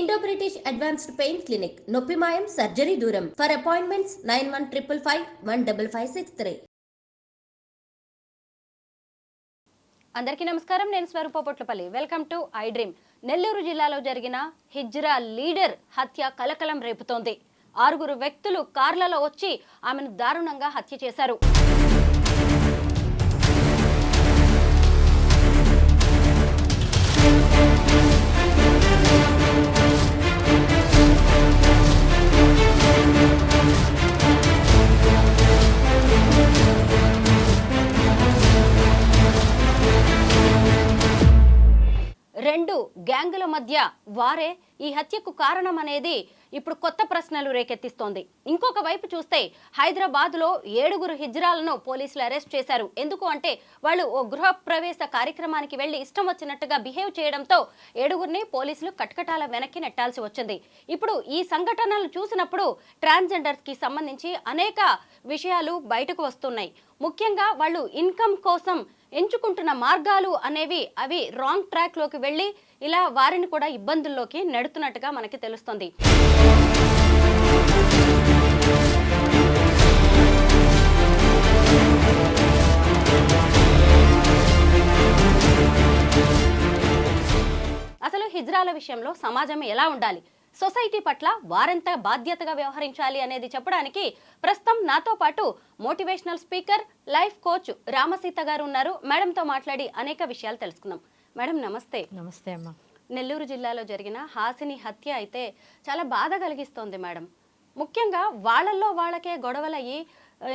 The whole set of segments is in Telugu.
Indo-British Advanced Pain Clinic, నొప్పి మాయం సర్జరీ దూరం. For appointments 9155515563. అందరికీ నమస్కారం. నేను Swaroopa Potlapalli. Welcome to I dream. Nellore జిల్లాలో జరిగిన హిజ్రా లీడర్ హత్య కలకలం రేపుతోంది. 6 వ్యక్తులు కార్లలో వచ్చి ఆమెను దారుణంగా హత్య చేశారు. రెండు గ్యాంగుల మధ్య వారే ఈ హత్యకు కారణం అనేది ఇప్పుడు కొత్త ప్రశ్నలు రేకెత్తిస్తోంది. ఇంకొక వైపు చూస్తే హైదరాబాద్లో 7 హిజ్రాలను పోలీసులు అరెస్ట్ చేశారు. ఎందుకు అంటే వాళ్ళు ఓ గృహ ప్రవేశ కార్యక్రమానికి వెళ్లి ఇష్టం వచ్చినట్టుగా బిహేవ్ చేయడంతో 7 పోలీసులు కటకటాల వెనక్కి నెట్టాల్సి వచ్చింది. ఇప్పుడు ఈ సంఘటనలు చూసినప్పుడు ట్రాన్స్జెండర్స్ కి సంబంధించి అనేక విషయాలు బయటకు వస్తున్నాయి. ముఖ్యంగా వాళ్ళు ఇన్కమ్ కోసం ఎంచుకుంటున్న మార్గాలు అనేవి అవి రాంగ్ ట్రాక్ లోకి వెళ్ళి ఇలా వారిని కూడా ఇబ్బందుల్లోకి నెడుతున్నట్టుగా మనకి తెలుస్తుంది. అసలు హిజ్రాల విషయంలో సమాజం ఎలా ఉండాలి, సొసైటీ పట్ల వారెంత బాధ్యతగా వ్యవహరించాలి అనేది చెప్పడానికి ప్రస్తుతం నాతో పాటు motivational speaker, life coach Ramaseetha గారు ఉన్నారు. మేడంతో మాట్లాడి అనేక విషయాలు తెలుసుకుందాం. మేడం నమస్తే. నమస్తే అమ్మా. నెల్లూరు జిల్లాలో జరిగిన హాసిని హత్య అయితే చాలా బాధ కలిగిస్తోంది మేడం. ముఖ్యంగా వాళ్ళల్లో వాళ్ళకే గొడవలయ్యి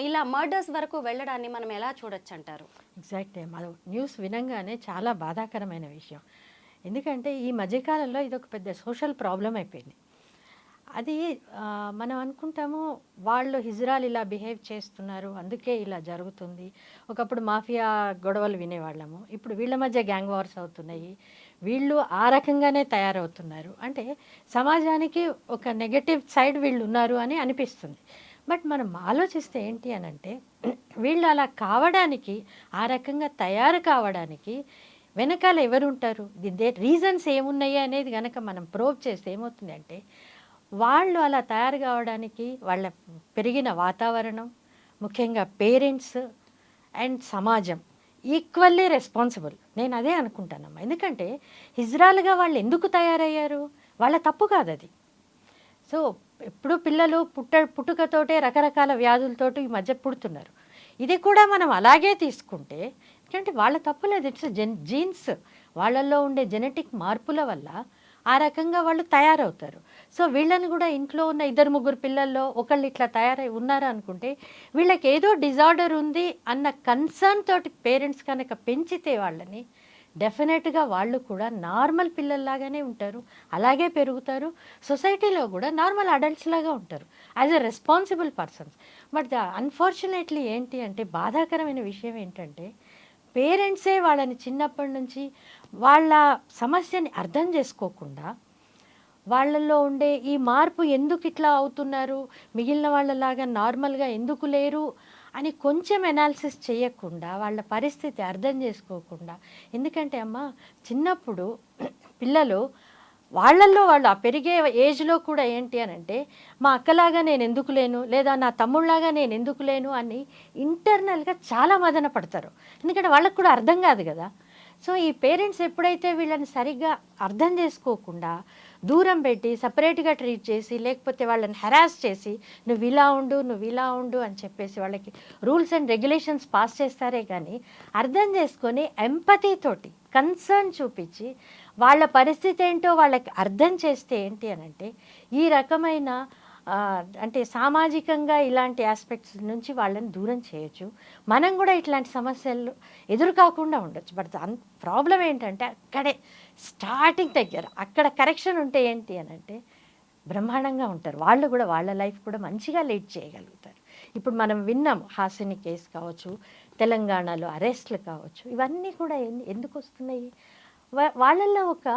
ఇలా మర్డర్స్ వరకు వెళ్ళడాన్ని మనం ఎలా చూడొచ్చు అంటారు? ఎగ్జాక్ట్లీ అమ్మా. న్యూస్ వినంగానే చాలా బాధాకరమైన విషయం. ఎందుకంటే ఈ మధ్యకాలంలో ఇది ఒక పెద్ద సోషల్ ప్రాబ్లం అయిపోయింది. అది మనం అనుకుంటాము వాళ్ళు హిజ్రాలు ఇలా బిహేవ్ చేస్తున్నారు అందుకే ఇలా జరుగుతుంది. ఒకప్పుడు మాఫియా గొడవలు వినేవాళ్ళము, ఇప్పుడు వీళ్ళ మధ్య గ్యాంగ్ వార్స్ అవుతున్నాయి, వీళ్ళు ఆ రకంగానే తయారవుతున్నారు. అంటే సమాజానికి ఒక నెగటివ్ సైడ్ వీళ్ళు ఉన్నారు అని అనిపిస్తుంది. బట్ మనం ఆలోచిస్తే ఏంటి అని అంటే వీళ్ళు అలా కావడానికి, ఆ రకంగా తయారు కావడానికి వెనకాల ఎవరుంటారు, రీజన్స్ ఏమున్నాయి అనేది కనుక మనం ప్రోబ్ చేస్తే ఏమవుతుంది అంటే వాళ్ళు అలా తయారు కావడానికి వాళ్ళ పెరిగిన వాతావరణం, ముఖ్యంగా పేరెంట్స్ అండ్ సమాజం ఈక్వల్లీ రెస్పాన్సిబుల్. నేను అదే అనుకుంటానమ్మా. ఎందుకంటే హిజ్రాలుగా వాళ్ళు ఎందుకు తయారయ్యారు, వాళ్ళ తప్పు కాదు అది. సో ఎప్పుడు పిల్లలు పుట్టుకతోటే రకరకాల వ్యాధులతోటి ఈ మధ్య పుడుతున్నారు. ఇది కూడా మనం అలాగే తీసుకుంటే ఎందుకంటే వాళ్ళ తప్పులేదు, ఇట్స్ జీన్స్, వాళ్ళల్లో ఉండే జెనెటిక్ మార్పుల వల్ల ఆ రకంగా వాళ్ళు తయారవుతారు. సో వీళ్ళని కూడా ఇంట్లో ఉన్న 2-3 పిల్లల్లో ఒకళ్ళు ఇట్లా తయారై ఉన్నారు అనుకుంటే వీళ్ళకి ఏదో డిజార్డర్ ఉంది అన్న కన్సర్న్ తోటి పేరెంట్స్ కనుక పెంచితే వాళ్ళని డెఫినెట్గా వాళ్ళు కూడా నార్మల్ పిల్లల్లాగానే ఉంటారు, అలాగే పెరుగుతారు, సొసైటీలో కూడా నార్మల్ అడల్ట్స్ లాగా ఉంటారు as a responsible persons. But unfortunately ఏంటి అంటే బాధాకరమైన విషయం ఏంటంటే పేరెంట్సే వాళ్ళని చిన్నప్పటి నుంచి వాళ్ళ సమస్యని అర్థం చేసుకోకుండా వాళ్ళల్లో ఉండే ఈ మార్పు ఎందుకు ఇట్లా అవుతున్నారు, మిగిలిన వాళ్ళలాగా నార్మల్గా ఎందుకు లేరు అని కొంచెం ఎనాలిసిస్ చేయకుండా, వాళ్ళ పరిస్థితి అర్థం చేసుకోకుండా. ఎందుకంటే అమ్మ చిన్నప్పుడు పిల్లలు వాళ్ళల్లో వాళ్ళు ఆ పెరిగే ఏజ్లో కూడా ఏంటి అని అంటే మా అక్కలాగా నేను ఎందుకు లేను, లేదా నా తమ్ముళ్ళలాగా నేను ఎందుకు లేను అని ఇంటర్నల్గా చాలా మదన పడతారు. ఎందుకంటే వాళ్ళకు కూడా అర్థం కాదు కదా. సో ఈ పేరెంట్స్ ఎప్పుడైతే వీళ్ళని సరిగ్గా అర్థం చేసుకోకుండా దూరం పెట్టి సపరేట్గా ట్రీట్ చేసి, లేకపోతే వాళ్ళని హెరాస్ చేసి నువ్వు ఇలా ఉండు అని చెప్పేసి వాళ్ళకి రూల్స్ అండ్ రెగ్యులేషన్స్ పాస్ చేస్తారే కానీ అర్థం చేసుకొని ఎంపతీతోటి కన్సర్న్ చూపించి వాళ్ళ పరిస్థితి ఏంటో వాళ్ళకి అర్థం చేస్తే ఏంటి అని అంటే ఈ రకమైన అంటే సామాజికంగా ఇలాంటి ఆస్పెక్ట్స్ నుంచి వాళ్ళని దూరం చేయొచ్చు. మనం కూడా ఇట్లాంటి సమస్యలు ఎదురుకాకుండా ఉండొచ్చు. బట్ ప్రాబ్లం ఏంటంటే అక్కడే స్టార్టింగ్ దగ్గర అక్కడ కరెక్షన్ ఉంటే ఏంటి అని అంటే బ్రహ్మాండంగా ఉంటారు వాళ్ళు కూడా, వాళ్ళ లైఫ్ కూడా మంచిగా లీడ్ చేయగలుగుతారు. ఇప్పుడు మనం విన్నాం హాసిని కేసు కావచ్చు, తెలంగాణలో అరెస్ట్లు కావచ్చు, ఇవన్నీ కూడా ఎందుకు వస్తున్నాయి, వాళ్ళల్లో ఒక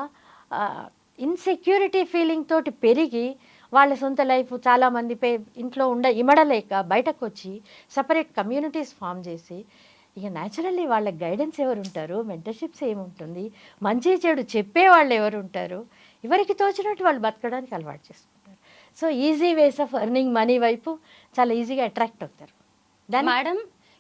ఇన్సెక్యూరిటీ ఫీలింగ్ తోటి పెరిగి వాళ్ళ సొంత లైఫ్ చాలామంది ఇంట్లో ఇమడలేక బయటకు వచ్చి సపరేట్ కమ్యూనిటీస్ ఫామ్ చేసి ఇక న్యాచురల్లీ వాళ్ళకి గైడెన్స్ ఎవరు ఉంటారు, మెంటర్షిప్స్ ఏముంటుంది, మంచి చెడు చెప్పేవాళ్ళు ఎవరు ఉంటారు, ఎవరికి తోచినట్టు వాళ్ళు బతకడానికి అలవాటు చేసుకుంటారు. So easy ways of earning money వైపు చాలా ఈజీగా అట్రాక్ట్ అవుతారు. మేడం,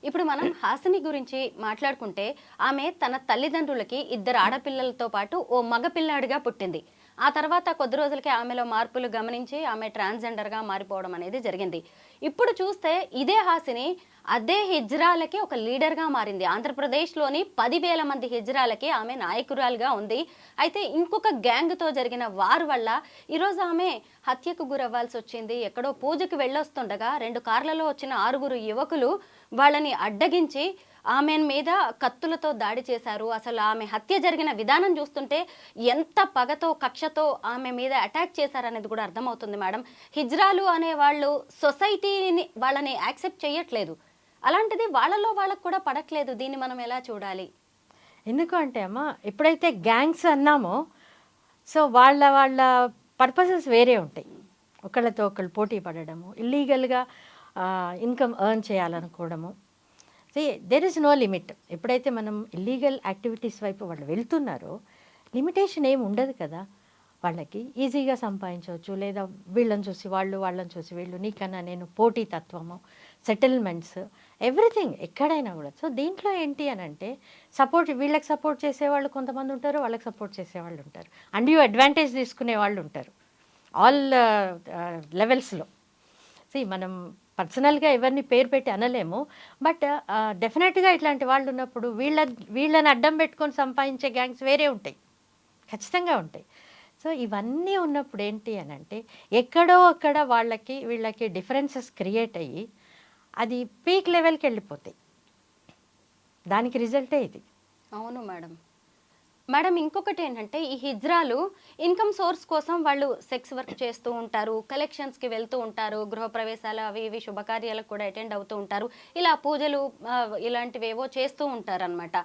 ఇప్పుడు మనం హాసిని గురించి మాట్లాడుకుంటే ఆమె తన తల్లిదండ్రులకి 2 ఆడపిల్లలతో పాటు ఓ మగ పిల్లాడిగా పుట్టింది. ఆ తర్వాత కొద్ది రోజులకే ఆమెలో మార్పులు గమనించి ఆమె ట్రాన్స్జెండర్గా మారిపోవడం అనేది జరిగింది. ఇప్పుడు చూస్తే ఇదే హాసిని అదే హిజ్రాలకి ఒక లీడర్గా మారింది. ఆంధ్రప్రదేశ్లోని 10,000 మంది హిజ్రాలకి ఆమె నాయకురాలుగా ఉంది. అయితే ఇంకొక గ్యాంగ్తో జరిగిన వార్ వల్ల ఈరోజు ఆమె హత్యకు గురవ్వాల్సి వచ్చింది. ఎక్కడో పూజకు వెళ్ళొస్తుండగా 2 కార్లలో వచ్చిన 6 యువకులు వాళ్ళని అడ్డగించి ఆమె మీద కత్తులతో దాడి చేశారు. అసలు ఆమె హత్య జరిగిన విధానం చూస్తుంటే ఎంత పగతో కక్షతో ఆమె మీద అటాక్ చేశారనేది కూడా అర్థమవుతుంది మేడం. హిజ్రాలు అనే వాళ్ళు సొసైటీని వాళ్ళని యాక్సెప్ట్ చేయట్లేదు. అలాంటిది వాళ్ళలో వాళ్ళకు కూడా పడట్లేదు. దీన్ని మనం ఎలా చూడాలి? ఎందుకు అంటే అమ్మ, ఎప్పుడైతే గ్యాంగ్స్ అన్నామో సో వాళ్ళ పర్పసెస్ వేరే ఉంటాయి. ఒకళ్ళతో ఒకళ్ళు పోటీ పడడము, ఇల్లీగల్గా ఇన్కమ్ ఎర్న్ చేయాలనుకోవడము. There is no limit. ఎప్పుడైతే మనం ఇల్లీగల్ యాక్టివిటీస్ వైపు వాళ్ళు వెళ్తున్నారో లిమిటేషన్ ఏమి ఉండదు కదా. వాళ్ళకి ఈజీగా సంపాదించవచ్చు, లేదా వీళ్ళని చూసి వాళ్ళు, వాళ్ళని చూసి వీళ్ళు, నీకన్నా నేను, పోటీ తత్వము, సెటిల్మెంట్స్, ఎవ్రీథింగ్ ఎక్కడైనా కూడా. సో దీంట్లో ఏంటి అని అంటే వీళ్ళకి సపోర్ట్ చేసేవాళ్ళు కొంతమంది ఉంటారు, వాళ్ళకి సపోర్ట్ చేసేవాళ్ళు ఉంటారు, అండ్ అడ్వాంటేజ్ తీసుకునే వాళ్ళు ఉంటారు ఆల్ లెవెల్స్లో. మనం పర్సనల్గా ఎవరిని పేరు పెట్టి అనలేము, బట్ డెఫినెట్గా ఇట్లాంటి వాళ్ళు ఉన్నప్పుడు వీళ్ళని అడ్డం పెట్టుకొని సంపాదించే గ్యాంగ్స్ వేరే ఉంటాయి, ఖచ్చితంగా ఉంటాయి. సో ఇవన్నీ ఉన్నప్పుడు ఏంటి అని అంటే ఎక్కడో అక్కడ వీళ్ళకి డిఫరెన్సెస్ క్రియేట్ అయ్యి అది పీక్ లెవెల్కి వెళ్ళిపోతాయి. దానికి రిజల్టే ఇది. అవును మేడం. మేడం, ఇంకొకటి ఏంటంటే ఈ హిజ్రాలు ఇన్కమ్ సోర్స్ కోసం వాళ్ళు సెక్స్ వర్క్ చేస్తూ ఉంటారు, కలెక్షన్స్కి వెళ్తూ ఉంటారు, గృహప్రవేశాలు అవి ఇవి శుభకార్యాలకు కూడా అటెండ్ అవుతూ ఉంటారు, ఇలా పూజలు ఇలాంటివేవో చేస్తూ ఉంటారు అనమాట.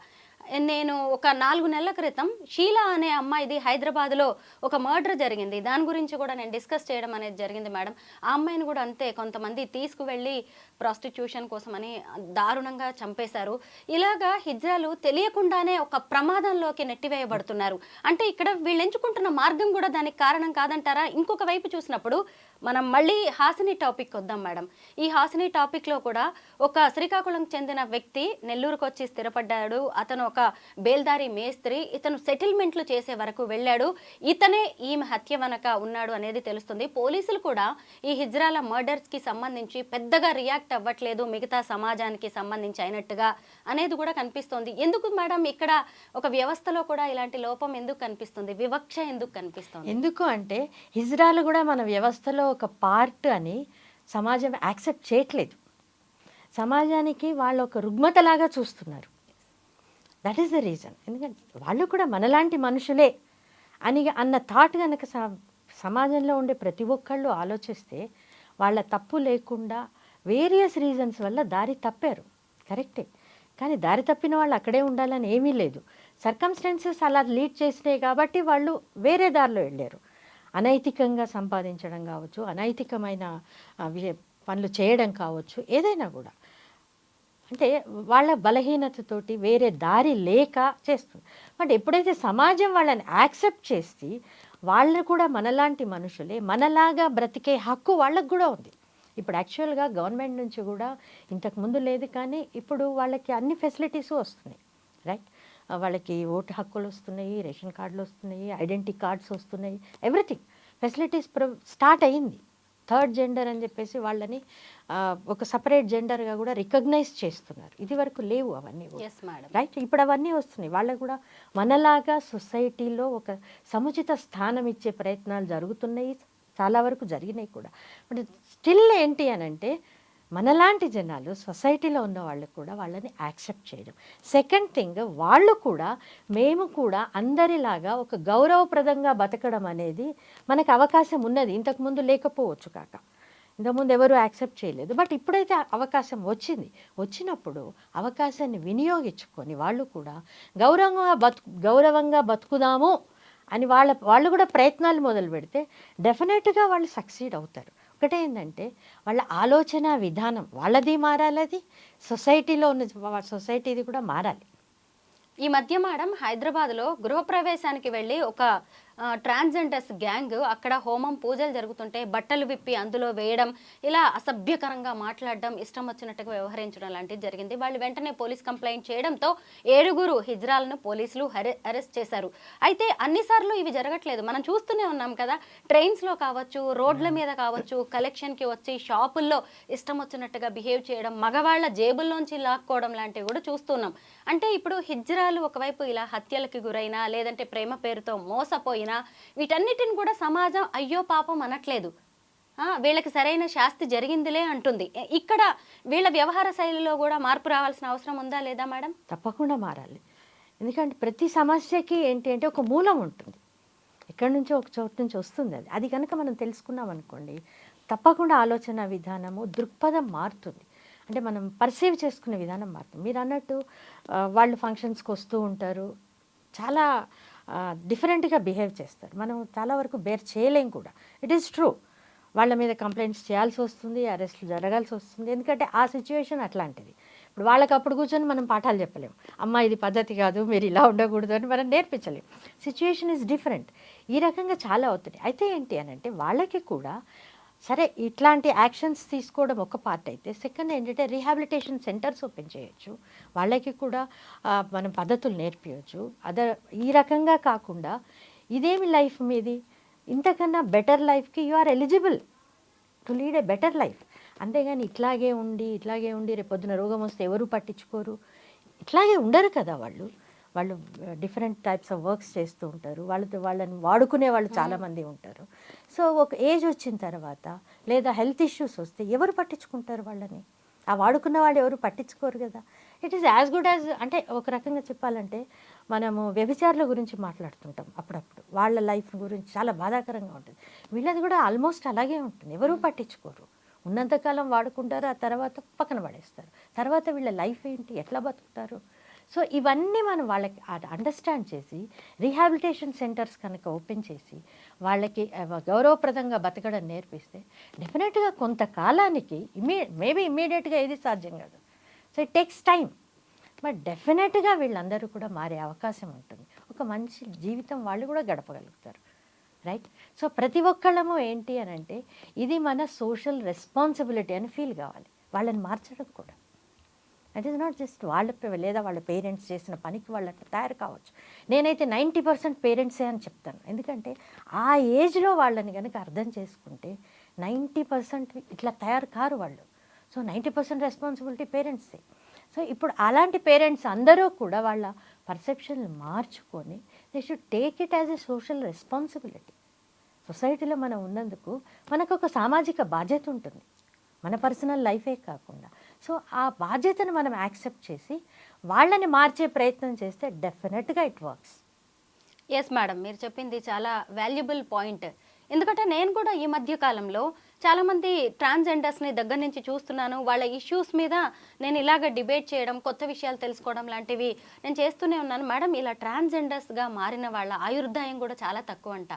నేను ఒక 4 నెలల క్రితం షీలా అనే అమ్మాయిది హైదరాబాద్లో ఒక మర్డర్ జరిగింది. దాని గురించి కూడా నేను డిస్కస్ చేయడం అనేది జరిగింది మేడం. ఆ అమ్మాయిని కూడా అంతే, కొంతమంది తీసుకువెళ్ళి ప్రాస్టిట్యూషన్ కోసమని దారుణంగా చంపేశారు. ఇలాగా హిజ్రాలు తెలియకుండానే ఒక ప్రమాదంలోకి నెట్టివేయబడుతున్నారు. అంటే ఇక్కడ వీళ్ళు ఎంచుకుంటున్న మార్గం కూడా దానికి కారణం కాదంటారా? ఇంకొక వైపు చూసినప్పుడు మనం మళ్ళీ హాసిని టాపిక్ వద్దాం మేడం. ఈ హాసిని టాపిక్లో కూడా ఒక శ్రీకాకుళం చెందిన వ్యక్తి నెల్లూరుకు వచ్చి స్థిరపడ్డాడు. అతను ఒక బేల్దారి మేస్త్రి. ఇతను సెటిల్మెంట్లు చేసే వరకు వెళ్ళాడు. ఇతనే ఈమె హత్య వెనక ఉన్నాడు అనేది తెలుస్తుంది. పోలీసులు కూడా ఈ హిజ్రాల మర్డర్స్కి సంబంధించి పెద్దగా రియాక్ట్ అవ్వట్లేదు, మిగతా సమాజానికి సంబంధించి అయినట్టుగా అనేది కూడా కనిపిస్తోంది. ఎందుకు మేడం ఇక్కడ ఒక వ్యవస్థలో కూడా ఇలాంటి లోపం ఎందుకు కనిపిస్తుంది? వివక్ష ఎందుకు కనిపిస్తుంది? ఎందుకు అంటే హిజ్రాలు కూడా మన వ్యవస్థలో ఒక పార్ట్ అని సమాజం యాక్సెప్ట్ చేయట్లేదు. సమాజానికి వాళ్ళు ఒక రుగ్మతలాగా చూస్తున్నారు. That is the reason. ఎందుకంటే వాళ్ళు కూడా మనలాంటి మనుషులే అన్న థాట్ కనుక సమాజంలో ఉండే ప్రతి ఒక్కళ్ళు ఆలోచిస్తే వాళ్ళ తప్పు లేకుండా వేరియస్ రీజన్స్ వల్ల దారి తప్పారు, కరెక్టే. కానీ దారి తప్పిన వాళ్ళు అక్కడే ఉండాలని ఏమీ లేదు. సర్కమ్స్టెన్సెస్ అలా లీడ్ చేసినాయి కాబట్టి వాళ్ళు వేరే దారిలో వెళ్ళారు. అనైతికంగా సంపాదించడం కావచ్చు, అనైతికమైన పనులు చేయడం కావచ్చు, ఏదైనా కూడా అంటే వాళ్ళ బలహీనతతోటి వేరే దారి లేక చేస్తుంది. బట్ ఎప్పుడైతే సమాజం వాళ్ళని యాక్సెప్ట్ చేసి వాళ్ళు కూడా మనలాంటి మనుషులే, మనలాగా బ్రతికే హక్కు వాళ్ళకు కూడా ఉంది. ఇప్పుడు యాక్చువల్గా గవర్నమెంట్ నుంచి కూడా ఇంతకుముందు లేదు, కానీ ఇప్పుడు వాళ్ళకి అన్ని ఫెసిలిటీస్ వస్తున్నాయి, రైట్. వాళ్ళకి ఓటు హక్కులు వస్తున్నాయి, రేషన్ కార్డులు వస్తున్నాయి, ఐడెంటిటీ కార్డ్స్ వస్తున్నాయి, ఎవ్రీథింగ్ ఫెసిలిటీస్ స్టార్ట్ అయ్యింది. థర్డ్ జెండర్ అని చెప్పేసి వాళ్ళని ఒక సపరేట్ జెండర్గా కూడా రికగ్నైజ్ చేస్తున్నారు. ఇది వరకు లేవు అవన్నీ, రైట్. ఇప్పుడు అవన్నీ వస్తున్నాయి. వాళ్ళకు కూడా మనలాగా సొసైటీలో ఒక సముచిత స్థానం ఇచ్చే ప్రయత్నాలు జరుగుతున్నాయి, చాలా వరకు జరిగినాయి కూడా. బట్ స్టిల్ ఏంటి అని అంటే మనలాంటి జనాలు సొసైటీలో ఉన్న వాళ్ళు కూడా వాళ్ళని యాక్సెప్ట్ చేయడం. సెకండ్ థింగ్, వాళ్ళు కూడా మేము కూడా అందరిలాగా ఒక గౌరవప్రదంగా బతకడం అనేది మనకు అవకాశం ఉన్నది. ఇంతకుముందు లేకపోవచ్చు కాక, ఇంతకుముందు ఎవరు యాక్సెప్ట్ చేయలేదు. బట్ ఇప్పుడైతే అవకాశం వచ్చినప్పుడు అవకాశాన్ని వినియోగించుకొని వాళ్ళు కూడా గౌరవంగా బతుకుదాము అని వాళ్ళు కూడా ప్రయత్నాలు మొదలు పెడితే డెఫినెట్గా వాళ్ళు సక్సీడ్ అవుతారు. ఒకటే ఏంటంటే వాళ్ళ ఆలోచన విధానం వాళ్ళది మారాలి, అది సొసైటీలో ఉన్న సొసైటీది కూడా మారాలి. ఈ మధ్య మేడం హైదరాబాద్లో గృహప్రవేశానికి వెళ్ళి ఒక ట్రాన్స్జెండర్స్ గ్యాంగ్ అక్కడ హోమం పూజలు జరుగుతుంటే బట్టలు విప్పి అందులో వేయడం, ఇలా అసభ్యకరంగా మాట్లాడడం, ఇష్టం వచ్చినట్టుగా వ్యవహరించడం లాంటిది జరిగింది. వాళ్ళు వెంటనే పోలీస్ కంప్లైంట్ చేయడంతో 7 హిజ్రాలను పోలీసులు అరెస్ట్ చేశారు. అయితే అన్నిసార్లు ఇవి జరగట్లేదు, మనం చూస్తూనే ఉన్నాం కదా. ట్రైన్స్లో కావచ్చు, రోడ్ల మీద కావచ్చు, కలెక్షన్కి వచ్చి షాపుల్లో ఇష్టం వచ్చినట్టుగా బిహేవ్ చేయడం, మగవాళ్ళ జేబుల్లోంచి లాక్కోవడం లాంటివి కూడా చూస్తున్నాం. అంటే ఇప్పుడు హిజ్రాలు ఒకవైపు ఇలా హత్యలకి గురైనా, లేదంటే ప్రేమ పేరుతో మోసపోయినా, వీటన్నిటిని కూడా సమాజం అయ్యో పాపం అనట్లేదు. వీళ్ళకి సరైన శాస్తి జరిగిందిలే అంటుంది. ఇక్కడ వీళ్ళ వ్యవహార శైలిలో కూడా మార్పు రావాల్సిన అవసరం ఉందా లేదా మేడం? తప్పకుండా మారాలి. ఎందుకంటే ప్రతి సమస్యకి ఏంటి అంటే ఒక మూలం ఉంటుంది, ఎక్కడి నుంచో ఒక చోటు నుంచి వస్తుంది. అది కనుక మనం తెలుసుకున్నాం అనుకోండి, తప్పకుండా ఆలోచన విధానము, దృక్పథం మారుతుంది. అంటే మనం పర్సీవ్ చేసుకునే విధానం మారుతుంది. మీరు అన్నట్టు వాళ్ళు ఫంక్షన్స్కి వస్తూ ఉంటారు, చాలా డిఫరెంట్గా బిహేవ్ చేస్తారు. మనం చాలా వరకు బేర్ చేయలేం కూడా. ఇట్ ఈస్ ట్రూ, వాళ్ళ మీద కంప్లైంట్స్ చేయాల్సి వస్తుంది, అరెస్ట్లు జరగాల్సి వస్తుంది. ఎందుకంటే ఆ సిచ్యువేషన్ అట్లాంటిది. ఇప్పుడు వాళ్ళకి అప్పుడు కూర్చొని మనం పాఠాలు చెప్పలేము, అమ్మ ఇది పద్ధతి కాదు, మీరు ఇలా ఉండకూడదు అని మనం నేర్పించలేము. Situation is different. ఈ రకంగా చాలా అవుతుంది. అయితే ఏంటి అని అంటే వాళ్ళకి కూడా సరే ఇట్లాంటి యాక్షన్స్ తీసుకోవడం ఒక పార్ట్ అయితే, సెకండ్ ఏంటంటే రీహాబిలిటేషన్ సెంటర్స్ ఓపెన్ చేయొచ్చు, వాళ్ళకి కూడా మనం పద్ధతులు నేర్పించవచ్చు. ఈ రకంగా కాకుండా ఇదేమి లైఫ్ మీది, ఇంతకన్నా బెటర్ లైఫ్కి you are eligible to lead a better life. అంతేగాని ఇట్లాగే ఉండి రేపు పొద్దున రోగం వస్తే ఎవరు పట్టించుకోరు, ఇట్లాగే ఉండరు కదా వాళ్ళు డిఫరెంట్ టైప్స్ ఆఫ్ వర్క్స్ చేస్తూ ఉంటారు, వాళ్ళని వాడుకునే వాళ్ళు చాలామంది ఉంటారు. సో ఒక ఏజ్ వచ్చిన తర్వాత లేదా హెల్త్ ఇష్యూస్ వస్తే ఎవరు పట్టించుకుంటారు వాళ్ళని? ఆ వాడుకున్న వాళ్ళు ఎవరు పట్టించుకోరు కదా. It is as good as, అంటే ఒక రకంగా చెప్పాలంటే మనము వ్యభిచారుల గురించి మాట్లాడుతుంటాం అప్పుడప్పుడు, వాళ్ళ లైఫ్ గురించి చాలా బాధాకరంగా ఉంటుంది. వీళ్ళది కూడా ఆల్మోస్ట్ అలాగే ఉంటుంది, ఎవరూ పట్టించుకోరు. ఉన్నంతకాలం వాడుకుంటారు, ఆ తర్వాత పక్కన పడేస్తారు. తర్వాత వీళ్ళ లైఫ్ ఏంటి, ఎట్లా బతుకుతారు? సో ఇవన్నీ మనం వాళ్ళకి అండర్స్టాండ్ చేసి రీహాబిలిటేషన్ సెంటర్స్ కనుక ఓపెన్ చేసి వాళ్ళకి గౌరవప్రదంగా బతకడం నేర్పిస్తే డెఫినెట్గా కొంతకాలానికి మేబీ ఇమ్మీడియట్గా ఏది సాధ్యం కాదు. So it takes time, but డెఫినెట్గా వీళ్ళందరూ కూడా మారే అవకాశం ఉంటుంది. ఒక మంచి జీవితం వాళ్ళు కూడా గడపగలుగుతారు. రైట్. సో ప్రతి ఒక్కళ్ళము ఏంటి అని అంటే ఇది మన సోషల్ రెస్పాన్సిబిలిటీ అని ఫీల్ కావాలి, వాళ్ళని మార్చడం కూడా. ఇట్ ఈస్ నాట్ జస్ట్ లేదా వాళ్ళ పేరెంట్స్ చేసిన పనికి వాళ్ళు అట్లా తయారు కావచ్చు. నేనైతే 90% పేరెంట్సే అని చెప్తాను. ఎందుకంటే ఆ ఏజ్లో వాళ్ళని కనుక అర్థం చేసుకుంటే 90% ఇట్లా తయారు కారు వాళ్ళు. So 90% responsibility పేరెంట్సే. సో ఇప్పుడు అలాంటి పేరెంట్స్ అందరూ కూడా వాళ్ళ పర్సెప్షన్లు మార్చుకొని they should take it as a social responsibility. సొసైటీలో మనం ఉన్నందుకు మనకు ఒక సామాజిక బాధ్యత ఉంటుంది, మన పర్సనల్ లైఫే కాకుండా. సో ఆ బాధ్యతను మనం యాక్సెప్ట్ చేసి వాళ్ళని మార్చే ప్రయత్నం చేస్తే డెఫినెట్గా ఇట్ వర్క్స్. ఎస్ మేడం, మీరు చెప్పింది చాలా వాల్యుబుల్ పాయింట్. ఎందుకంటే నేను కూడా ఈ మధ్య కాలంలో చాలామంది ట్రాన్స్జెండర్స్ని దగ్గర నుంచి చూస్తున్నాను. వాళ్ళ ఇష్యూస్ మీద నేను ఇలాగ డిబేట్ చేయడం, కొత్త విషయాలు తెలుసుకోవడం లాంటివి నేను చేస్తూనే ఉన్నాను. మేడం, ఇలా ట్రాన్స్జెండర్స్గా మారిన వాళ్ళ ఆయుర్దాయం కూడా చాలా తక్కువ అంట.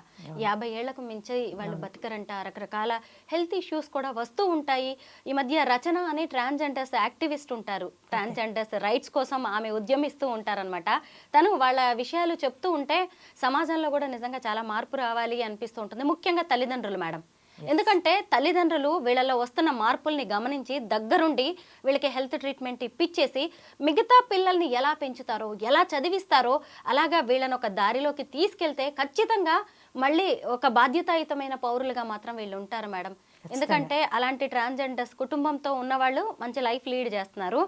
50 ఏళ్లకు మించి వాళ్ళు బతకరంట. రకరకాల హెల్త్ ఇష్యూస్ కూడా వస్తూ ఉంటాయి. ఈ మధ్య రచన అనే ట్రాన్స్జెండర్స్ యాక్టివిస్ట్ ఉంటారు, ట్రాన్స్జెండర్స్ రైట్స్ కోసం ఆమె ఉద్యమిస్తూ ఉంటారనమాట. తను వాళ్ళ విషయాలు చెప్తూ ఉంటే సమాజంలో కూడా నిజంగా చాలా మార్పు రావాలి అనిపిస్తూ ఉంటుంది, ముఖ్యంగా తల్లిదండ్రులు మేడం. ఎందుకంటే తల్లిదండ్రులు వీళ్ళలో వస్తున్న మార్పుల్ని గమనించి దగ్గరుండి వీళ్ళకి హెల్త్ ట్రీట్మెంట్ ఇప్పించేసి మిగతా పిల్లల్ని ఎలా పెంచుతారో, ఎలా చదివిస్తారో అలాగా వీళ్ళని ఒక దారిలోకి తీసుకెళ్తే ఖచ్చితంగా మళ్ళీ ఒక బాధ్యతాయుతమైన పౌరులుగా మాత్రం వీళ్ళు ఉంటారు మేడం. ఎందుకంటే అలాంటి ట్రాన్స్జెండర్స్ కుటుంబంతో ఉన్నవాళ్ళు మంచి లైఫ్ లీడ్ చేస్తున్నారు,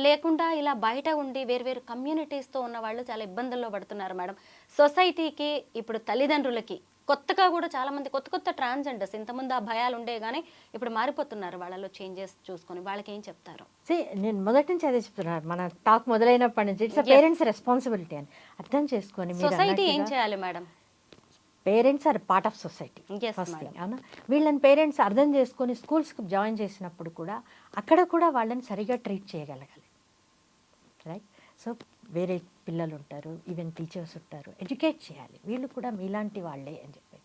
లేకుండా ఇలా బయట ఉండి వేరు కమ్యూనిటీస్తో ఉన్నవాళ్ళు చాలా ఇబ్బందుల్లో పడుతున్నారు మేడం. సొసైటీకి, ఇప్పుడు తల్లిదండ్రులకి కొత్తగా కూడా చాలా మంది కొత్త ట్రాన్స్జెండర్స్, ఇంతకుముందు ఆ భయాలు ఉండే కానీ ఇప్పుడు మారిపోతున్నారు, వాళ్ళలో చేంజెస్ చూసుకొని వాళ్ళకి ఏం చెప్తారు? నేను మొదటి నుంచి అదే చెప్తున్నాను, మన టాక్ మొదలైనప్పటి నుంచి ఇట్స్ పేరెంట్స్ రెస్పాన్సిబిలిటీ అని అర్థం చేసుకొని సొసైటీ ఏం చేయాలి madam? Parents are part of society first thing. అవునా, వీళ్ళని పేరెంట్స్ అర్థం చేసుకొని స్కూల్స్కి జాయిన్ చేసినప్పుడు కూడా అక్కడ కూడా వాళ్ళని సరిగా ట్రీట్ చేయగలగాలి. రైట్. సో వేరే పిల్లలు ఉంటారు, ఈవెన్ టీచర్స్ ఉంటారు, ఎడ్యుకేట్ చేయాలి, వీళ్ళు కూడా మీలాంటి వాళ్ళే అని చెప్పి.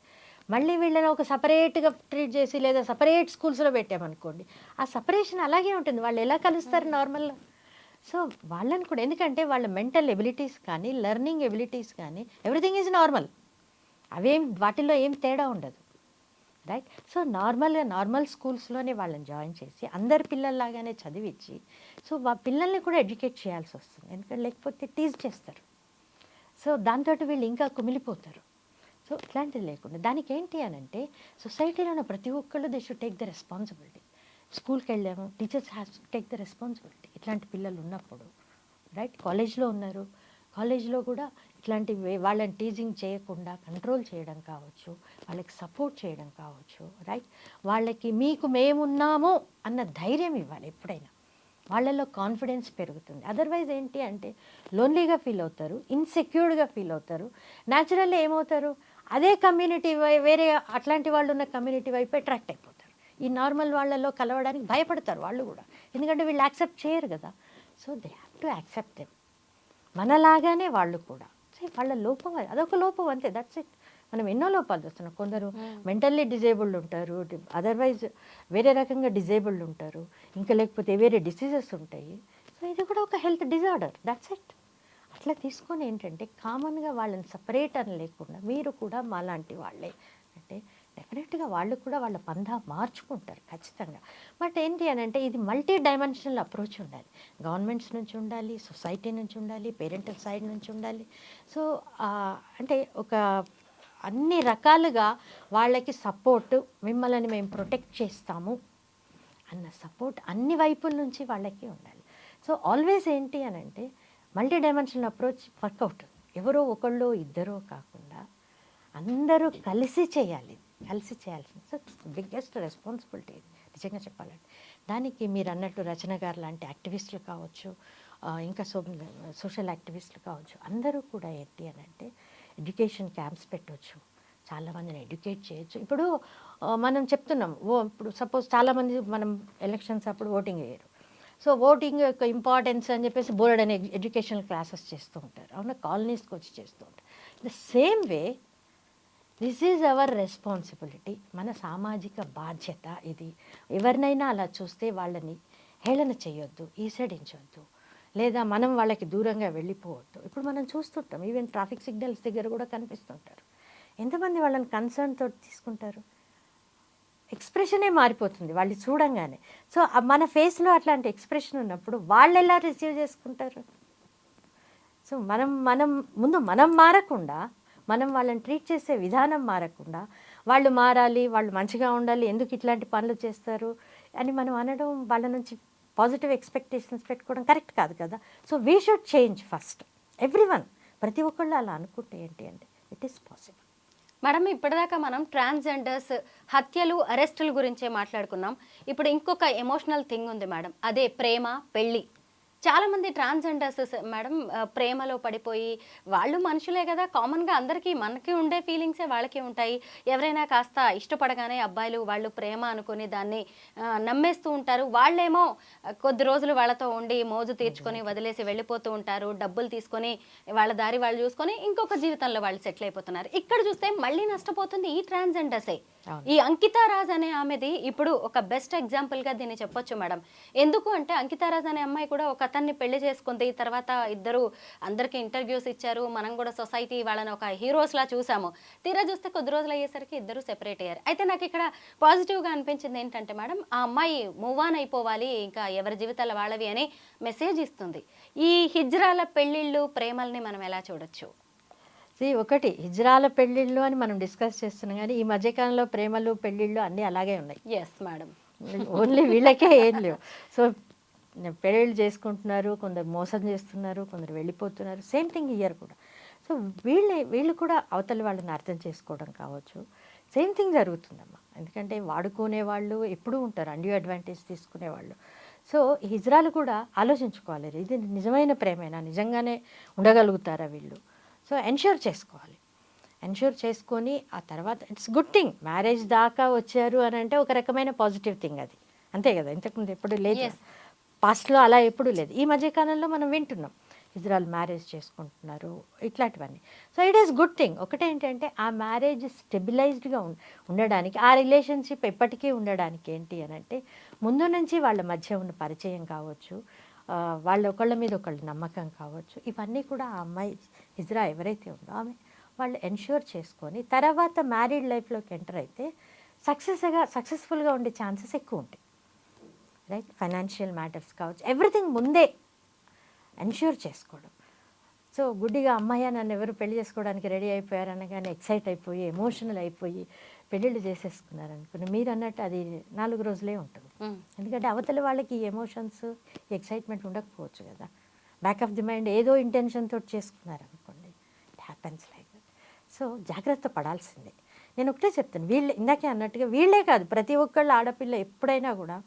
మళ్ళీ వీళ్ళని ఒక సపరేట్గా ట్రీట్ చేసి లేదా సపరేట్ స్కూల్స్లో పెట్టామనుకోండి, ఆ సపరేషన్ అలాగే ఉంటుంది, వాళ్ళు ఎలా కలుస్తారు నార్మల్గా. సో వాళ్ళని కూడా, ఎందుకంటే వాళ్ళ మెంటల్ ఎబిలిటీస్ కానీ లెర్నింగ్ ఎబిలిటీస్ కానీ ఎవ్రీథింగ్ ఈజ్ నార్మల్. వాటిలో ఏం తేడా ఉండదు, రైట్. సో నార్మల్ స్కూల్స్లోనే వాళ్ళని జాయిన్ చేసి అందరి పిల్లల్లాగానే చదివించి, సో పిల్లల్ని కూడా ఎడ్యుకేట్ చేయాల్సి వస్తుంది, ఎందుకంటే లేకపోతే టీజ్ చేస్తారు. సో దాంతో వీళ్ళు ఇంకా కుమిలిపోతారు. సో ఇట్లాంటిది లేకుండా దానికి ఏంటి అని అంటే సొసైటీలో ఉన్న ప్రతి ఒక్కళ్ళు they should take the responsibility. స్కూల్కి వెళ్ళాము, teachers has to take the responsibility. ఇట్లాంటి పిల్లలు ఉన్నప్పుడు, రైట్. కాలేజ్లో ఉన్నారు, కాలేజ్లో కూడా ఇట్లాంటి వాళ్ళని టీజింగ్ చేయకుండా కంట్రోల్ చేయడం కావచ్చు, వాళ్ళకి సపోర్ట్ చేయడం కావచ్చు, రైట్. వాళ్ళకి మేమున్నాము అన్న ధైర్యం ఇవ్వాలి ఎప్పుడైనా. వాళ్ళలో కాన్ఫిడెన్స్ పెరుగుతుంది. అదర్వైజ్ ఏంటి అంటే లోన్లీగా ఫీల్ అవుతారు, ఇన్సెక్యూర్డ్గా ఫీల్ అవుతారు. న్యాచురల్లీ ఏమవుతారు, అదే కమ్యూనిటీ వేరే అట్లాంటి వాళ్ళు ఉన్న కమ్యూనిటీ వైపు అట్రాక్ట్ అయిపోతారు. ఈ నార్మల్ వాళ్ళలో కలవడానికి భయపడతారు వాళ్ళు కూడా, ఎందుకంటే వీళ్ళు యాక్సెప్ట్ చేయరు కదా. So they have to accept them. మనలాగానే వాళ్ళు కూడా వాళ్ళ లోపం, అదొక లోపం అంతే, దట్స్ ఇట్. మనం ఎన్నో లోపాలు చూస్తున్నాం. కొందరు మెంటల్లీ డిజేబుల్డ్ ఉంటారు, అదర్వైజ్ వేరే రకంగా డిజేబుల్డ్ ఉంటారు, ఇంకా లేకపోతే వేరే డిసీజెస్ ఉంటాయి. సో ఇది కూడా ఒక హెల్త్ డిజార్డర్, దట్స్ ఇట్. అట్లా తీసుకొని ఏంటంటే కామన్గా వాళ్ళని సపరేట్ అని లేకుండా మీరు కూడా మాలాంటి వాళ్ళే అంటే డెఫినెట్గా వాళ్ళు కూడా వాళ్ళ పందా మార్చుకుంటారు ఖచ్చితంగా. బట్ ఏంటి అని అంటే ఇది మల్టీ డైమెన్షనల్ అప్రోచ్ ఉండాలి. గవర్నమెంట్స్ నుంచి ఉండాలి, సొసైటీ నుంచి ఉండాలి, పేరెంటల్ సైడ్ నుంచి ఉండాలి. సో అంటే ఒక అన్ని రకాలుగా వాళ్ళకి సపోర్టు, మిమ్మల్ని మేము ప్రొటెక్ట్ చేస్తాము అన్న సపోర్ట్ అన్ని వైపుల నుంచి వాళ్ళకి ఉండాలి. సో ఆల్వేస్ ఏంటి అని అంటే మల్టీ డైమెన్షనల్ అప్రోచ్ వర్కౌట్. ఎవరో ఒకళ్ళు ఇద్దరో కాకుండా అందరూ కలిసి చేయాలి, కలిసి చేయాల్సింది. సో బిగ్గెస్ట్ రెస్పాన్సిబిలిటీ నిజంగా చెప్పాలంటే. దానికి మీరు అన్నట్టు రచన గారు లాంటి యాక్టివిస్టులు కావచ్చు, ఇంకా సోషల్ యాక్టివిస్టులు కావచ్చు, అందరూ కూడా ఏంటి అని అంటే ఎడ్యుకేషన్ క్యాంప్స్ పెట్టవచ్చు, చాలామందిని ఎడ్యుకేట్ చేయొచ్చు. ఇప్పుడు మనం చెప్తున్నాం, ఇప్పుడు సపోజ్ చాలామంది మనం ఎలక్షన్స్ అప్పుడు ఓటింగ్ వేయరు. సో ఓటింగ్ యొక్క ఇంపార్టెన్స్ అని చెప్పేసి బోర్డ్ అనే ఎడ్యుకేషనల్ క్లాసెస్ చేస్తూ ఉంటారు, అవునా, కాలనీస్కి వచ్చి చేస్తూ ఉంటారు. The same way this is our responsibility, మన సామాజిక బాధ్యత ఇది. ఎవరినైనా అలా చూస్తే వాళ్ళని హేళన చేయొద్దు, ఈసడించొద్దు, లేదా మనం వాళ్ళకి దూరంగా వెళ్ళిపోవద్దు. ఇప్పుడు మనం చూస్తుంటాం, ఈవెన్ ట్రాఫిక్ సిగ్నల్స్ దగ్గర కూడా కనిపిస్తుంటారు. ఎంతమంది వాళ్ళని కన్సర్న్ తోటి తీసుకుంటారు, ఎక్స్ప్రెషనే మారిపోతుంది వాళ్ళు చూడంగానే. సో మన ఫేస్లో అట్లాంటి ఎక్స్ప్రెషన్ ఉన్నప్పుడు వాళ్ళు ఎలా రిసీవ్ చేసుకుంటారు? సో మనం మారకుండా, మనం వాళ్ళని ట్రీట్ చేసే విధానం మారకుండా, వాళ్ళు మారాలి, వాళ్ళు మంచిగా ఉండాలి, ఎందుకు ఇట్లాంటి పనులు చేస్తారు అని మనం అనడం, వాళ్ళ నుంచి పాజిటివ్ ఎక్స్పెక్టేషన్స్ పెట్టుకోవడం కరెక్ట్ కాదు కదా. So we should change first, everyone. ప్రతి ఒక్కళ్ళు అలా అనుకుంటే ఏంటి అంటే ఇట్ ఈస్ పాసిబుల్. మేడం, ఇప్పటిదాకా మనం ట్రాన్స్జెండర్స్ హత్యలు, అరెస్టుల గురించే మాట్లాడుకున్నాం. ఇప్పుడు ఇంకొక ఎమోషనల్ థింగ్ ఉంది మేడం, అదే ప్రేమ, పెళ్ళి. చాలామంది ట్రాన్స్జెండర్స్ మేడం ప్రేమలో పడిపోయి, వాళ్ళు మనుషులే కదా, కామన్గా అందరికీ మనకి ఉండే ఫీలింగ్సే వాళ్ళకి ఉంటాయి. ఎవరైనా కాస్త ఇష్టపడగానే అబ్బాయిలు వాళ్ళు ప్రేమ అనుకుని దాన్ని నమ్మేస్తూ ఉంటారు. వాళ్ళేమో కొద్ది రోజులు వాళ్ళతో ఉండి మోజు తీర్చుకొని వదిలేసి వెళ్ళిపోతూ ఉంటారు, డబ్బులు తీసుకొని వాళ్ళ దారి వాళ్ళు చూసుకొని ఇంకొక జీవితంలో వాళ్ళు సెటిల్ అయిపోతున్నారు. ఇక్కడ చూస్తే మళ్ళీ నష్టపోతుంది ఈ ట్రాన్స్జెండర్సే. ఈ అంకితారాజ్ అనే ఆమెది ఇప్పుడు ఒక బెస్ట్ ఎగ్జాంపుల్గా దీన్ని చెప్పొచ్చు మేడం. ఎందుకు అంటే అంకితారాజ్ అనే అమ్మాయి కూడా ఒక అతన్ని పెళ్లి చేసుకుంది, తర్వాత ఇద్దరు అందరికి ఇంటర్వ్యూస్ ఇచ్చారు, మనం కూడా సొసైటీ వాళ్ళని ఒక హీరోస్ లా చూసాము. తీరా చూస్తే కొద్ది రోజులు అయ్యేసరికి ఇద్దరు సెపరేట్ అయ్యారు. అయితే నాకు ఇక్కడ పాజిటివ్గా అనిపించింది ఏంటంటే మేడం, ఆ అమ్మాయి మూవ్ ఆన్ అయిపోవాలి, ఇంకా ఎవరి జీవితాల వాళ్ళవి అని మెసేజ్ ఇస్తుంది. ఈ హిజ్రాల పెళ్ళిళ్ళు, ప్రేమల్ని మనం ఎలా చూడొచ్చు? ఒకటి హిజ్రాల పెళ్ళిళ్ళు అని మనం డిస్కస్ చేస్తున్నాం, కానీ ఈ మధ్యకాలంలో ప్రేమలు, పెళ్ళిళ్ళు అన్నీ అలాగే ఉన్నాయి. ఎస్ మేడం, ఓన్లీ వీళ్ళకే ఏం లేవు. సో పెళ్ళిళ్ళు చేసుకుంటున్నారు, కొందరు మోసం చేస్తున్నారు, కొందరు వెళ్ళిపోతున్నారు. సేమ్ థింగ్ ఇయర్ కూడా. సో వీళ్ళు కూడా అవతలి వాళ్ళని అర్థం చేసుకోవడం కావచ్చు, సేమ్ థింగ్ జరుగుతుందమ్మా. ఎందుకంటే వాడుకునే వాళ్ళు ఎప్పుడూ ఉంటారు, అన్డ్యూ అడ్వాంటేజ్ తీసుకునేవాళ్ళు. సో హిజ్రాలు కూడా ఆలోచించుకోవాలి, ఇది నిజమైన ప్రేమేనా, నిజంగానే ఉండగలుగుతారా వీళ్ళు. సో ఎన్ష్యూర్ చేసుకోవాలి, ఎన్ష్యూర్ చేసుకొని ఆ తర్వాత ఇట్స్ గుడ్ థింగ్. మ్యారేజ్ దాకా వచ్చారు అని అంటే ఒక రకమైన పాజిటివ్ థింగ్ అది, అంతే కదా. ఇంతకుముందు ఎప్పుడు లేదు, పాస్ట్లో అలా ఎప్పుడూ లేదు. ఈ మధ్యకాలంలో మనం వింటున్నాం ఇజ్రాయల్ మ్యారేజ్ చేసుకుంటున్నారు, ఇట్లాంటివన్నీ. So it is good thing. ఒకటేంటంటే ఆ మ్యారేజ్ స్టెబిలైజ్డ్గా ఉండడానికి, ఆ రిలేషన్షిప్ ఎప్పటికీ ఉండడానికి ఏంటి అని అంటే ముందు నుంచి వాళ్ళ మధ్య ఉన్న పరిచయం కావచ్చు, వాళ్ళ ఒకళ్ళ మీద ఒకళ్ళు నమ్మకం కావచ్చు, ఇవన్నీ కూడా ఆ అమ్మాయి హిజ్రా ఎవరైతే ఉందో ఆమె వాళ్ళు ఎన్ష్యూర్ చేసుకొని తర్వాత మ్యారీడ్ లైఫ్లోకి ఎంటర్ అయితే సక్సెస్ఫుల్గా ఉండే ఛాన్సెస్ ఎక్కువ ఉంటాయి. రైట్, ఫైనాన్షియల్ మ్యాటర్స్ కావచ్చు, ఎవ్రీథింగ్ ముందే ఎన్ష్యూర్ చేసుకోవడం. సో గుడ్డిగా అమ్మాయి నన్ను ఎవరు పెళ్లి చేసుకోవడానికి రెడీ అయిపోయారు అనగానే ఎక్సైట్ అయిపోయి ఎమోషనల్ అయిపోయి పెళ్ళిళ్ళు చేసేసుకున్నారు అనుకుని మీరు అన్నట్టు అది 4 రోజులే ఉంటుంది. ఎందుకంటే అవతల వాళ్ళకి ఈ ఎమోషన్స్ ఎక్సైట్మెంట్ ఉండకపోవచ్చు కదా. బ్యాక్ ఆఫ్ ది మైండ్ ఏదో ఇంటెన్షన్ తోటి చేసుకున్నారు అనుకోండి, it happens like that. So జాగ్రత్త పడాల్సిందే. నేను ఒకటే చెప్తాను, వీళ్ళే ఇందాకే అన్నట్టుగా వీళ్ళే కాదు, ప్రతి ఒక్కళ్ళు ఆడపిల్ల ఎప్పుడైనా కూడా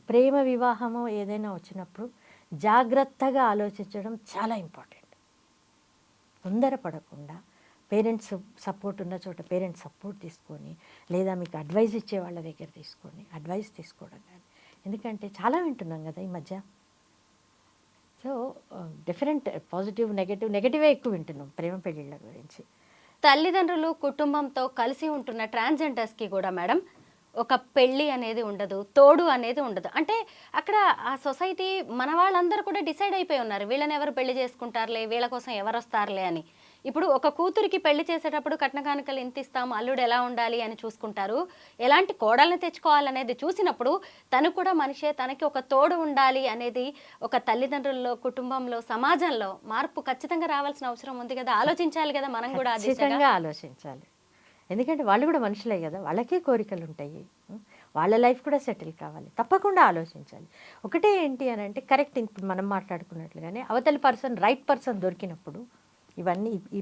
ప్రేమ వివాహము ఏదైనా వచ్చినప్పుడు జాగ్రత్తగా ఆలోచించడం చాలా ఇంపార్టెంట్. తొందరపడకుండా పేరెంట్స్ సపోర్ట్ ఉన్న చోట పేరెంట్స్ సపోర్ట్ తీసుకొని, లేదా మీకు అడ్వైస్ ఇచ్చే వాళ్ళ దగ్గర తీసుకొని అడ్వైస్ తీసుకోవడం కానీ. ఎందుకంటే చాలా వింటున్నాం కదా ఈ మధ్య. సో డిఫరెంట్ పాజిటివ్ నెగటివే ఎక్కువ వింటున్నాం ప్రేమ పెళ్ళిళ్ళ గురించి. తల్లిదండ్రులు కుటుంబంతో కలిసి ఉంటున్న ట్రాన్స్జెండర్స్కి కూడా మేడం ఒక పెళ్ళి అనేది ఉండదు, తోడు అనేది ఉండదు. అంటే అక్కడ ఆ సొసైటీ మన వాళ్ళందరూ కూడా డిసైడ్ అయిపోయి ఉన్నారు, వీళ్ళని ఎవరు పెళ్లి చేసుకుంటారులే, వీళ్ళ కోసం ఎవరు వస్తారులే అని. ఇప్పుడు ఒక కూతురికి పెళ్లి చేసేటప్పుడు కట్న కానుకలు ఎంత ఇస్తాము, అల్లుడు ఎలా ఉండాలి అని చూసుకుంటారు. ఎలాంటి కోడల్ని తెచ్చుకోవాలనేది చూసినప్పుడు తను కూడా మనిషే, తనకి ఒక తోడు ఉండాలి అనేది ఒక తల్లిదండ్రుల్లో, కుటుంబంలో, సమాజంలో మార్పు ఖచ్చితంగా రావాల్సిన అవసరం ఉంది కదా. ఆలోచించాలి కదా మనం కూడా. ఖచ్చితంగా ఆలోచించాలి. ఎందుకంటే వాళ్ళు కూడా మనుషులే కదా, వాళ్ళకే కోరికలు ఉంటాయి, వాళ్ళ లైఫ్ కూడా సెటిల్ కావాలి. తప్పకుండా ఆలోచించాలి. ఒకటే ఏంటి అని అంటే కరెక్ట్, ఇప్పుడు మనం మాట్లాడుకున్నట్లుగానే అవతలి పర్సన్ రైట్ పర్సన్ దొరికినప్పుడు ఇవన్నీ ఈ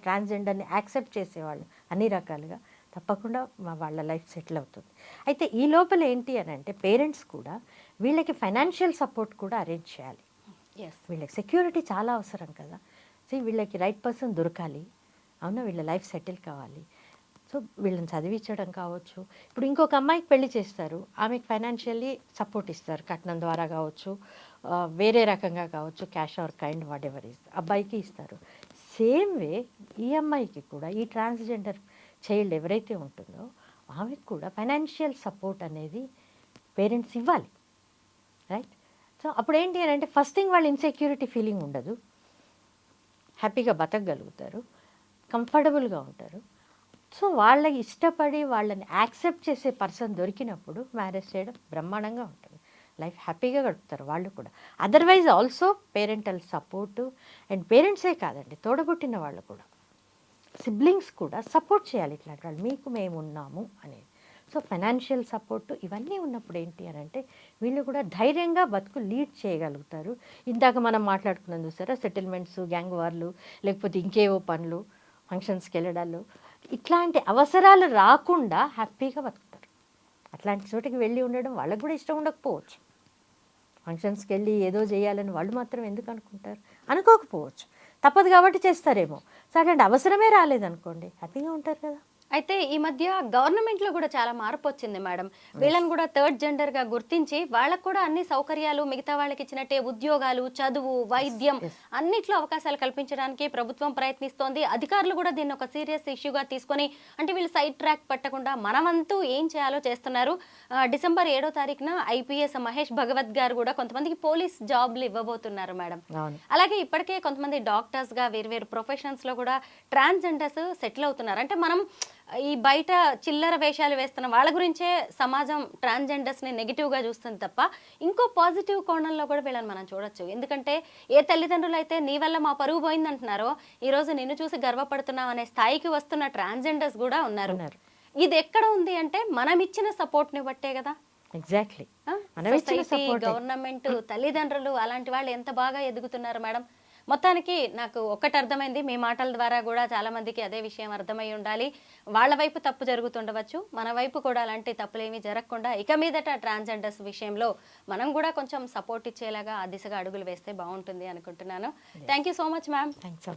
ట్రాన్స్జెండర్ని యాక్సెప్ట్ చేసేవాళ్ళు అన్ని రకాలుగా తప్పకుండా వాళ్ళ లైఫ్ సెటిల్ అవుతుంది. అయితే ఈ లోపల ఏంటి అని అంటే పేరెంట్స్ కూడా వీళ్ళకి ఫైనాన్షియల్ సపోర్ట్ కూడా అరేంజ్ చేయాలి. వీళ్ళకి సెక్యూరిటీ చాలా అవసరం కదా. సో వీళ్ళకి రైట్ పర్సన్ దొరకాలి, అవునా, వీళ్ళ లైఫ్ సెటిల్ కావాలి. సో వీళ్ళని చదివించడం కావచ్చు. ఇప్పుడు ఇంకొక అమ్మాయికి పెళ్లి చేస్తారు, ఆమెకు ఫైనాన్షియల్లీ సపోర్ట్ ఇస్తారు, కట్నం ద్వారా కావచ్చు, వేరే రకంగా కావచ్చు, cash or kind what ever ఇస్తారు, అబ్బాయికి ఇస్తారు. సేమ్ వే ఈ అమ్మాయికి కూడా ఈ ట్రాన్స్జెండర్ చైల్డ్ ఎవరైతే ఉంటుందో ఆమెకు కూడా ఫైనాన్షియల్ సపోర్ట్ అనేది పేరెంట్స్ ఇవ్వాలి. రైట్. సో అప్పుడు ఏంటి అని అంటే ఫస్ట్ థింగ్ వాళ్ళు ఇన్సెక్యూరిటీ ఫీలింగ్ ఉండదు, హ్యాపీగా బతకగలుగుతారు, కంఫర్టబుల్గా ఉంటారు. సో వాళ్ళకి ఇష్టపడి వాళ్ళని యాక్సెప్ట్ చేసే పర్సన్ దొరికినప్పుడు మ్యారేజ్ చేయడం బ్రహ్మాండంగా ఉంటుంది, లైఫ్ హ్యాపీగా గడుపుతారు వాళ్ళు కూడా. Otherwise also parental support, and పేరెంట్సే కాదండి, తోడబుట్టిన వాళ్ళు కూడా, సిబ్లింగ్స్ కూడా సపోర్ట్ చేయాలి ఇట్లాంటి వాళ్ళు, మీకు మేము ఉన్నాము అనేది. సో ఫైనాన్షియల్ సపోర్టు ఇవన్నీ ఉన్నప్పుడు ఏంటి అని అంటే వీళ్ళు కూడా ధైర్యంగా బతుకు లీడ్ చేయగలుగుతారు. ఇందాక మనం మాట్లాడుకున్నాం చూసారా, సెటిల్మెంట్స్, గ్యాంగ్ వార్లు, లేకపోతే ఇంకేవో పనులు, ఫంక్షన్స్కి వెళ్ళడాలు, ఇట్లాంటి అవసరాలు రాకుండా హ్యాపీగా బతుకుతారు. అట్లాంటి చోటికి వెళ్ళి ఉండడం వాళ్ళకు కూడా ఇష్టం ఉండకపోవచ్చు. ఫంక్షన్స్కి వెళ్ళి ఏదో చేయాలని వాళ్ళు మాత్రం ఎందుకు అనుకుంటారు, అనుకోకపోవచ్చు, తప్పదు కాబట్టి చేస్తారేమో. సో అట్లాంటి అవసరమే రాలేదనుకోండి, హ్యాపీగా ఉంటారు కదా. అయితే ఈ మధ్య గవర్నమెంట్లో కూడా చాలా మార్పు వచ్చింది మేడం. వీళ్ళని కూడా థర్డ్ జెండర్గా గుర్తించి వాళ్ళకు కూడా అన్ని సౌకర్యాలు మిగతా వాళ్ళకి ఇచ్చినట్టే ఉద్యోగాలు, చదువు, వైద్యం అన్నిట్లో అవకాశాలు కల్పించడానికి ప్రభుత్వం ప్రయత్నిస్తోంది. అధికారులు కూడా దీన్ని ఒక సీరియస్ ఇష్యూగా తీసుకొని, అంటే వీళ్ళు సైడ్ ట్రాక్ పట్టకుండా మనమంతూ ఏం చేయాలో చేస్తున్నారు. డిసెంబర్ 7వ తారీఖున ఐపీఎస్ మహేష్ భగవత్ గారు కూడా కొంతమందికి పోలీస్ జాబ్లు ఇవ్వబోతున్నారు మేడం. అలాగే ఇప్పటికే కొంతమంది డాక్టర్స్గా వేరు ప్రొఫెషన్స్లో కూడా ట్రాన్స్జెండర్స్ సెటిల్ అవుతున్నారు. అంటే మనం ఈ బయట చిల్లర వేషాలు వేస్తున్న వాళ్ళ గురించే సమాజం ట్రాన్స్జెండర్స్ని నెగిటివ్గా చూస్తుంది తప్ప ఇంకో పాజిటివ్ కోణంలో కూడా వీళ్ళని మనం చూడొచ్చు. ఎందుకంటే ఏ తల్లిదండ్రులు అయితే నీ వల్ల మా పరువు పోయిందంటున్నారో ఈరోజు నిన్ను చూసి గర్వపడుతున్నాం అనే స్థాయికి వస్తున్న ట్రాన్స్జెండర్స్ కూడా ఉన్నారు. ఇది ఎక్కడ ఉంది అంటే మనం ఇచ్చిన సపోర్ట్ని బట్టే కదా. ఎగ్జాక్ట్లీ, గవర్నమెంట్, తల్లిదండ్రులు, అలాంటి వాళ్ళు ఎంత బాగా ఎదుగుతున్నారు మేడం. మొత్తానికి నాకు ఒక్కటి అర్థమైంది, మీ మాటల ద్వారా కూడా చాలా మందికి అదే విషయం అర్థమై ఉండాలి. వాళ్ళ వైపు తప్పు జరుగుతుండవచ్చు, మన వైపు కూడా అలాంటి తప్పులేమీ జరగకుండా ఇక మీదట ట్రాన్స్జెండర్స్ విషయంలో మనం కూడా కొంచెం సపోర్ట్ ఇచ్చేలాగా ఆ దిశగా అడుగులు వేస్తే బాగుంటుంది అనుకుంటున్నాను. Thank you so much ma'am. Thanks.